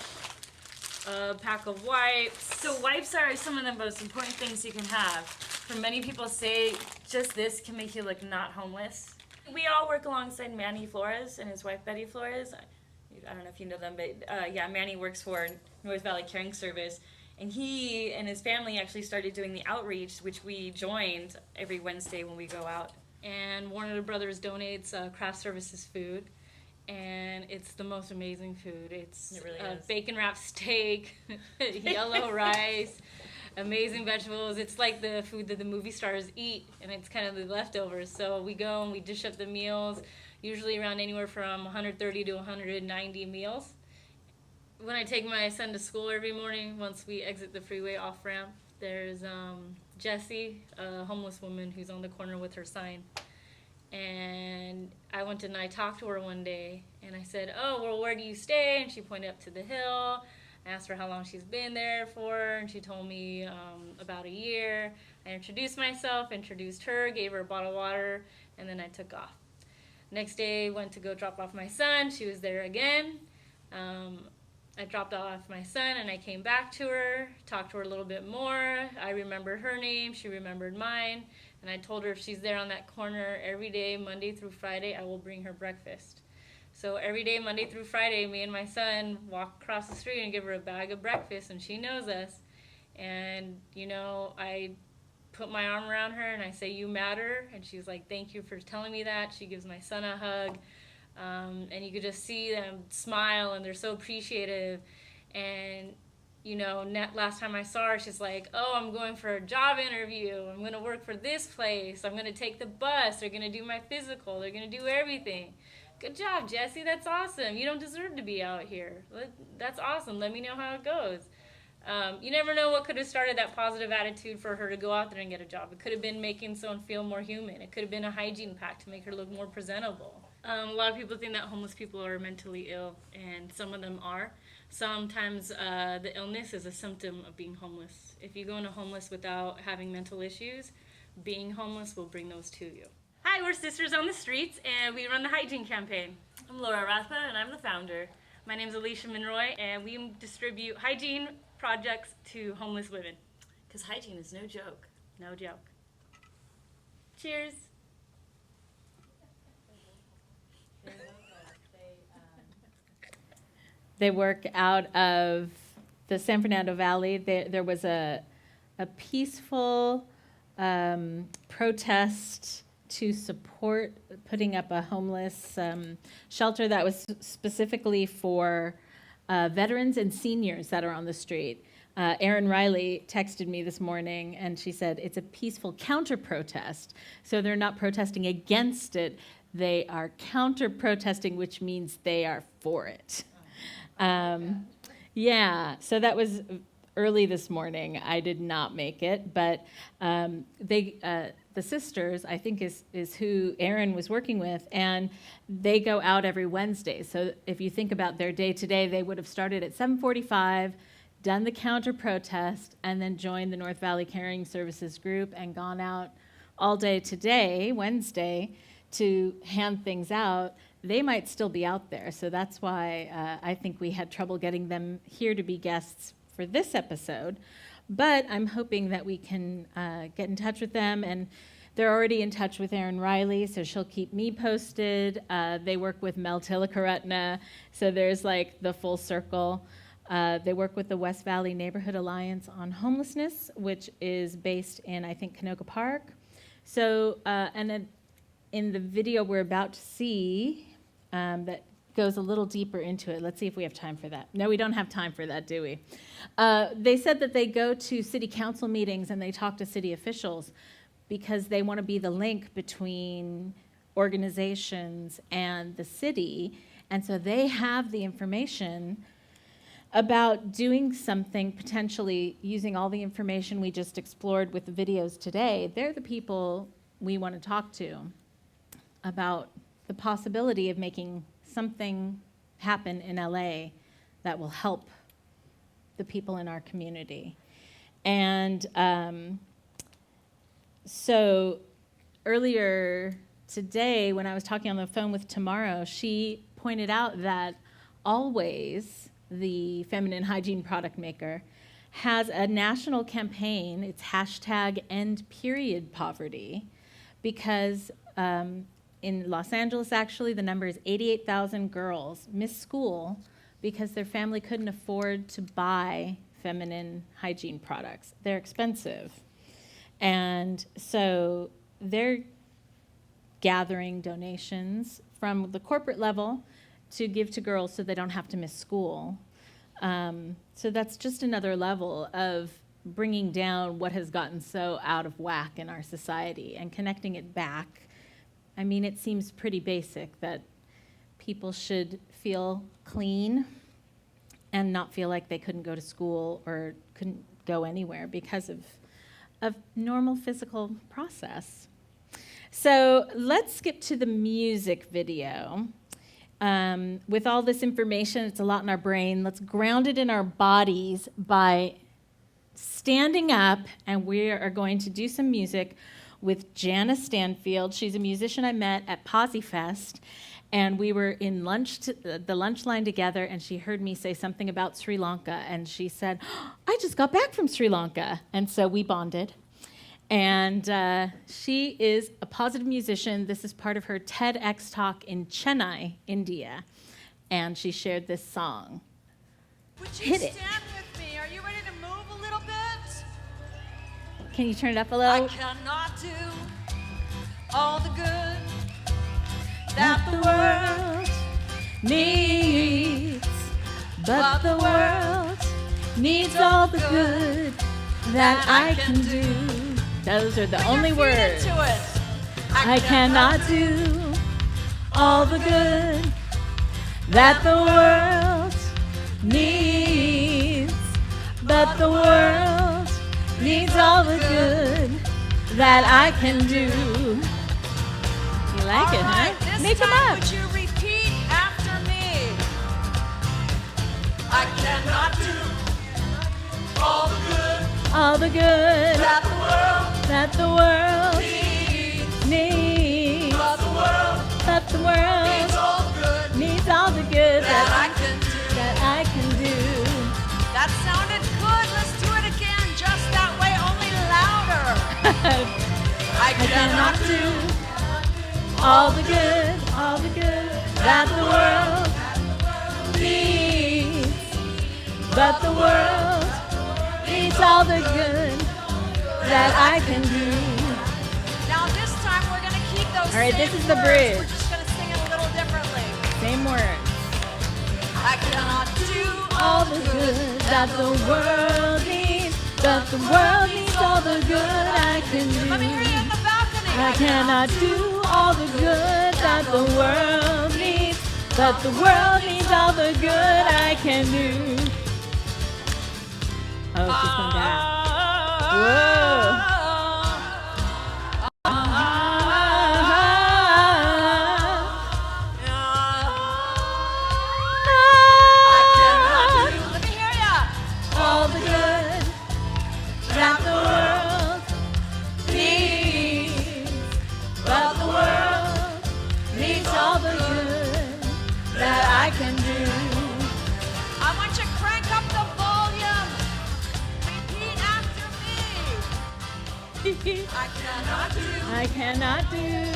a pack of wipes. So wipes are some of the most important things you can have. For many people say just this can make you look not homeless. We all work alongside Manny Flores and his wife Betty Flores. I don't know if you know them, but yeah, Manny works for North Valley Caring Service. And he and his family actually started doing the outreach, which we joined every Wednesday when we go out. And Warner Brothers donates craft services food. And it's the most amazing food. It's really is. Bacon wrapped steak, yellow rice, amazing vegetables. It's like the food that the movie stars eat, and it's kind of the leftovers. So we go and we dish up the meals, usually around anywhere from 130 to 190 meals. When I take my son to school every morning, once we exit the freeway off ramp, there's Jessie, a homeless woman who's on the corner with her sign. And I went and I talked to her one day, and I said, "Oh, well, where do you stay?" And she pointed up to the hill. I asked her how long she's been there for, and she told me about a year. I introduced myself, introduced her, gave her a bottle of water, and then I took off. Next day, went to go drop off my son. She was there again. I dropped off my son, and I came back to her, talked to her a little bit more. I remembered her name. She remembered mine. And I told her if she's there on that corner every day, Monday through Friday, I will bring her breakfast. So every day, Monday through Friday, me and my son walk across the street and give her a bag of breakfast, and she knows us. And, you know, I put my arm around her, and I say, "You matter." And she's like, "Thank you for telling me that." She gives my son a hug. And you could just see them smile, and they're so appreciative. And, you know, last time I saw her, she's like, "Oh, I'm going for a job interview. I'm going to work for this place. I'm going to take the bus. They're going to do my physical. They're going to do everything." Good job, Jessie. That's awesome. You don't deserve to be out here. That's awesome. Let me know how it goes. You never know what could have started that positive attitude for her to go out there and get a job. It could have been making someone feel more human. It could have been a hygiene pack to make her look more presentable. A lot of people think that homeless people are mentally ill, and some of them are. Sometimes the illness is a symptom of being homeless. If you go into homeless without having mental issues, being homeless will bring those to you. Hi, we're Sisters on the Streets, and we run the hygiene campaign. I'm Laura Ratha, and I'm the founder. My name's Alicia Monroy, and we distribute hygiene projects to homeless women. Because hygiene is no joke. No joke. Cheers. They work out of the San Fernando Valley. There was a a peaceful protest to support putting up a homeless shelter that was specifically for veterans and seniors that are on the street. Erin Riley texted me this morning, and she said it's a peaceful counter-protest. So they're not protesting against it. They are counter-protesting, which means they are for it. Yeah, so that was early this morning. I did not make it, but the sisters, I think, is who Erin was working with, and they go out every Wednesday. So if you think about their day-to-day, they would have started at 7:45, done the counter-protest, and then joined the North Valley Caring Services group and gone out all day today, Wednesday, to hand things out. They might still be out there. So that's why I think we had trouble getting them here to be guests for this episode. But I'm hoping that we can get in touch with them. And they're already in touch with Erin Riley, so she'll keep me posted. They work with Mel Tilakaratna, so there's like the full circle. They work with the West Valley Neighborhood Alliance on Homelessness, which is based in, I think, Canoga Park. So, and then in the video we're about to see, that goes a little deeper into it. Let's see if we have time for that. No, we don't have time for that, do we? They said that they go to city council meetings and they talk to city officials because they want to be the link between organizations and the city. And so they have the information about doing something, potentially using all the information we just explored with the videos today. They're the people we want to talk to about the possibility of making something happen in LA that will help the people in our community. And so earlier today, when I was talking on the phone with Tomorrow, she pointed out that Always, the feminine hygiene product maker, has a national campaign. It's #EndPeriodPoverty, because in Los Angeles, actually, the number is 88,000 girls miss school because their family couldn't afford to buy feminine hygiene products. They're expensive. And so they're gathering donations from the corporate level to give to girls so they don't have to miss school. So that's just another level of bringing down what has gotten so out of whack in our society and connecting it back. I mean, it seems pretty basic that people should feel clean and not feel like they couldn't go to school or couldn't go anywhere because of normal physical process. So let's skip to the music video. With all this information, it's a lot in our brain. Let's ground it in our bodies by standing up, and we are going to do some music with Janice Stanfield. She's a musician I met at Posse Fest, and we were in the lunch line together, and she heard me say something about Sri Lanka, and she said, I just got back from Sri Lanka. And so we bonded. And she is a positive musician. This is part of her TEDx talk in Chennai, India. And she shared this song. Would you Hit it. stand with me? Are you ready to move a little bit? Can you turn it up a little? I cannot do all the good that the world needs, but the world needs all the good that I can do. Those are the only words. I cannot do all the good that the world needs, but the world needs all the good that I can do. You like it, huh? Make them up. Would you repeat after me? I cannot do all the good that the world needs, but the world needs all the good that I can do. That sounded good. Let's do it again, just that way, only louder. I cannot do all the good that the world needs, but the world needs all the good that I can do. Now this time we're going to keep those All right, same this is the words. bridge. We're just going to sing it a little differently. Same words. I cannot do All the good that the world needs, but the world needs all the good I can do. Let me hear you in the balcony. I cannot do all the good that the world needs, but the world needs all the good I can do. Oh, she's going back. Whoa. Let me hear ya. All the good that the world needs, but the world needs all the good that I can do. I want you to crank up the volume. Repeat after me. I cannot do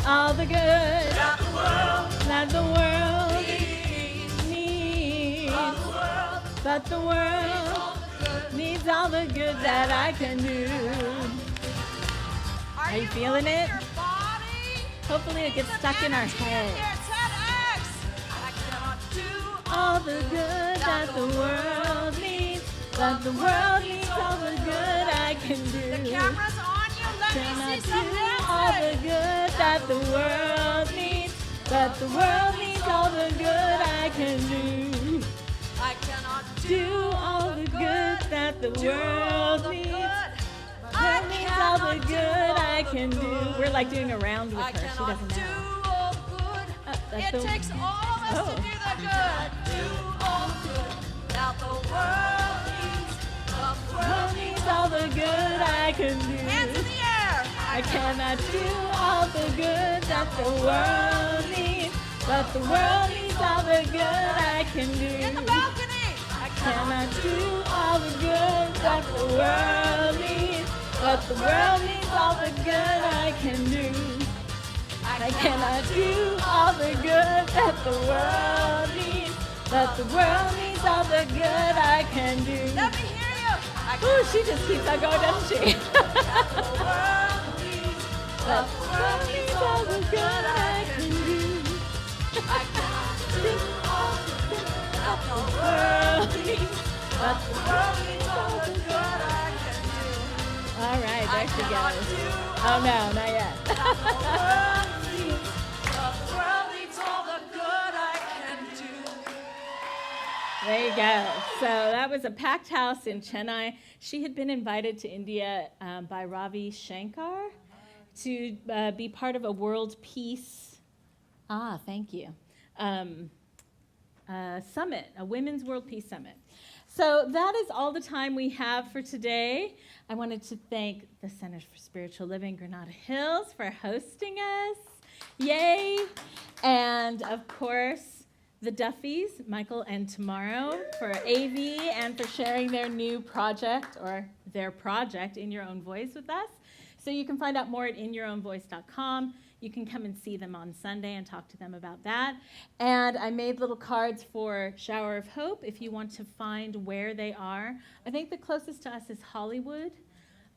all the good that the world needs, but the world needs all the good that I can do. Are you feeling it? Hopefully it gets stuck in our head. All the good that the world needs, but the world needs all the good I can do. The camera's on you. Let me see some dancing. All the good that the world needs, but the world needs all the good I can do. I cannot Do all the good that the world needs. World needs all the good I can do. We're like doing a round with her. She doesn't know. It takes all of us to do the good. Do all the good that the world needs. The World needs all the good I can do. Hands in the air. I cannot do all the good that the world needs, but the world needs all the good I can do. In the balcony. I cannot do all the good that the world needs, but the world needs all the good I can do. I cannot do all the good that the world needs, but the world needs all the good I can do. Let me hear you. Ooh, she just keeps on going, doesn't she? But the world needs all the good I can do. I cannot do all the good that the world needs, but the world needs all the good I can do. All right, there she goes. Oh no, not yet. The world needs all the good I can do. There you go. So that was a packed house in Chennai. She had been invited to India by Ravi Shankar to be part of a world peace, thank you, summit, a women's world peace summit. So that is all the time we have for today. I wanted to thank the Centers for Spiritual Living Granada Hills for hosting us. Yay! And of course, the Duffys, Michael and Tomorrow, for AV and for sharing their new project, or their project, In Your Own Voice with us. So you can find out more at inyourownvoice.com. You can come and see them on Sunday and talk to them about that. And I made little cards for Shower of Hope if you want to find where they are. I think the closest to us is Hollywood.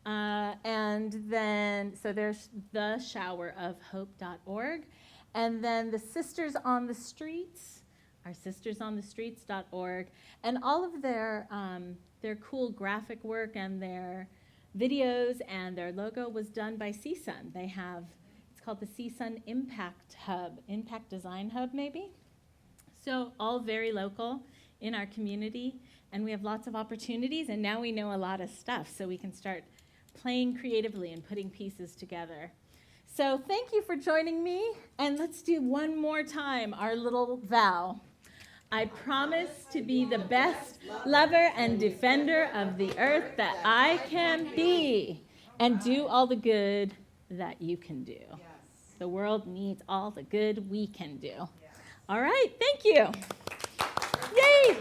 And then, so there's theshowerofhope.org. And then the Sisters on the Streets are sistersonthestreets.org. And all of their cool graphic work and their videos and their logo was done by CSUN. They have, it's called the CSUN Impact Hub, Impact Design Hub maybe. So all very local in our community, and we have lots of opportunities, and now we know a lot of stuff, so we can start playing creatively and putting pieces together. So thank you for joining me, and let's do one more time our little vow. I promise to be the best lover and defender of the earth that I can be, and do all the good that you can do. Yes. The world needs all the good we can do. Yes. All right, thank you. Yay!